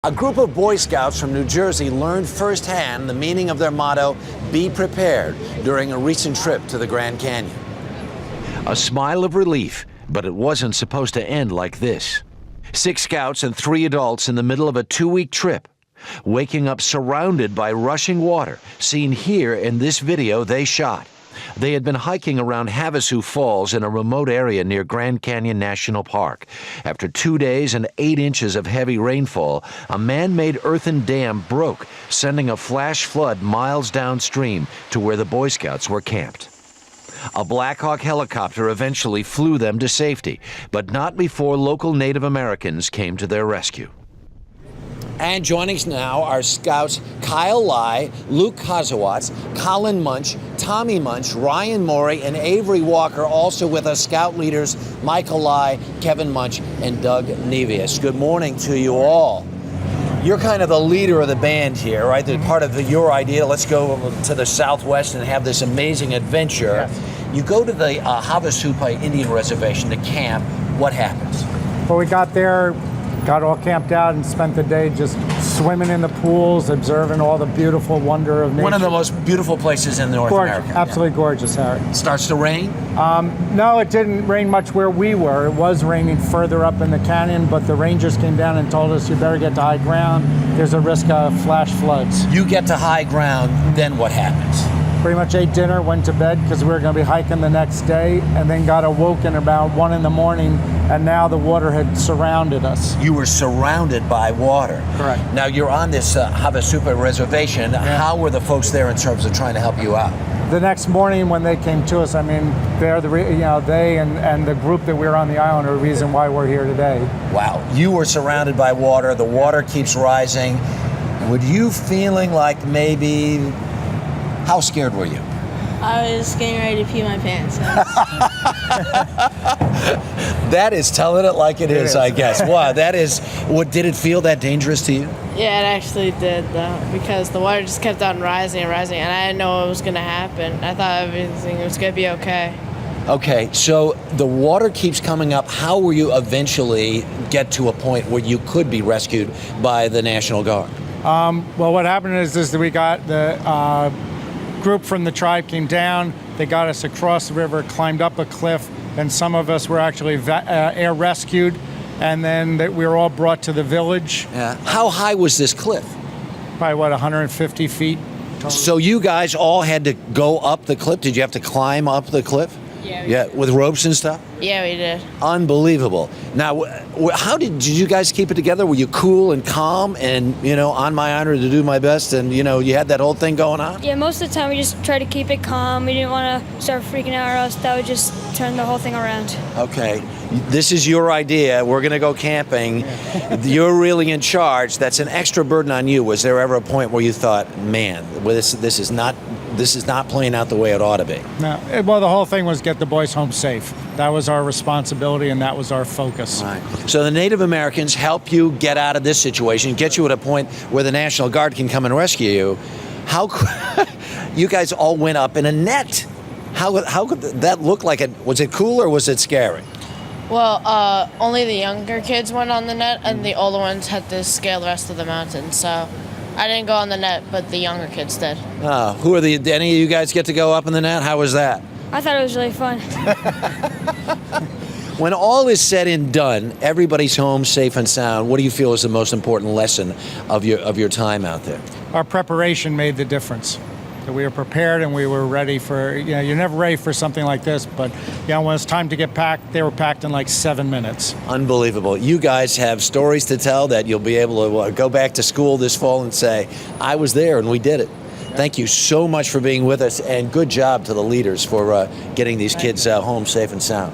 A group of Boy Scouts from New Jersey learned firsthand the meaning of their motto, "Be prepared," during a recent trip to the Grand Canyon. A smile of relief, but it wasn't supposed to end like this. 6 scouts and 3 adults in the middle of a 2-week trip, waking up surrounded by rushing water, seen here in this video they shot. They had been hiking around Havasu Falls in a remote area near Grand Canyon National Park. After 2 days and 8 inches of heavy rainfall, a man-made earthen dam broke, sending a flash flood miles downstream to where the Boy Scouts were camped. A Black Hawk helicopter eventually flew them to safety, but not before local Native Americans came to their rescue. And joining us now are Scouts Kyle Lai, Luke Kozowatz, Colin Munch, Tommy Munch, Ryan Morey, and Avery Walker. Also with us, Scout leaders Michael Lai, Kevin Munch, and Doug Nevius. Good morning to you all. You're kind of the leader of the band here, right? They're part of your idea. Let's go to the Southwest and have this amazing adventure. Yes. You go to the Havasupai Indian Reservation to camp. What happens? Well, we got there, got all camped out and spent the day just swimming in the pools, observing all the beautiful wonder of nature. One of the most beautiful places in North America. Absolutely gorgeous, Harry. Starts to rain? No, it didn't rain much where we were. It was raining further up in the canyon, but the rangers came down and told us you better get to high ground. There's a risk of flash floods. You get to high ground, then what happens? Pretty much ate dinner, went to bed because we were going to be hiking the next day, and then got awoken about 1 in the morning, and now the water had surrounded us. You were surrounded by water. Correct. Now you're on this Havasupai Reservation. Yeah. How were the folks there in terms of trying to help you out? The next morning when they came to us, I mean, they're they and the group that we were on the island are the reason why we're here today. Wow. You were surrounded by water. The water keeps rising. Were you feeling like maybe... How scared were you? I was getting ready to pee my pants. That is telling it like it is, I guess. Wow, that is, did it feel that dangerous to you? Yeah, it actually did, though, because the water just kept on rising and rising, and I didn't know what was going to happen. I thought everything was going to be okay. Okay, so the water keeps coming up. How will you eventually get to a point where you could be rescued by the National Guard? Well, what happened is that we got the group from the tribe came down. They got us across the river, climbed up a cliff, and some of us were actually air rescued, and then we were all brought to the village. Yeah. How high was this cliff? Probably, 150 feet. Total. So you guys all had to go up the cliff? Did you have to climb up the cliff? Yeah, with ropes and stuff? Yeah, we did. Unbelievable. Now, how did you guys keep it together? Were you cool and calm and, on my honor to do my best and, you had that whole thing going on? Yeah, most of the time we just tried to keep it calm. We didn't want to start freaking out or else that would just turn the whole thing around. Okay. This is your idea. We're going to go camping. You're really in charge. That's an extra burden on you. Was there ever a point where you thought, man, this is not playing out the way it ought to be? No. Well, the whole thing was get the boys home safe. That was our responsibility and that was our focus. Right. So the Native Americans help you get out of this situation, get you at a point where the National Guard can come and rescue you. How you guys all went up in a net? How could that look like it? Was it cool or was it scary? Well, only the younger kids went on the net, and the older ones had to scale the rest of the mountain. So I didn't go on the net, but the younger kids did. Did any of you guys get to go up in the net? How was that? I thought it was really fun. When all is said and done, everybody's home safe and sound. What do you feel is the most important lesson of your time out there? Our preparation made the difference. That we were prepared and we were ready for, you're never ready for something like this, but when it's time to get packed, they were packed in like 7 minutes. Unbelievable. You guys have stories to tell that you'll be able to go back to school this fall and say, I was there and we did it. Thank you so much for being with us, and good job to the leaders for getting these kids home safe and sound.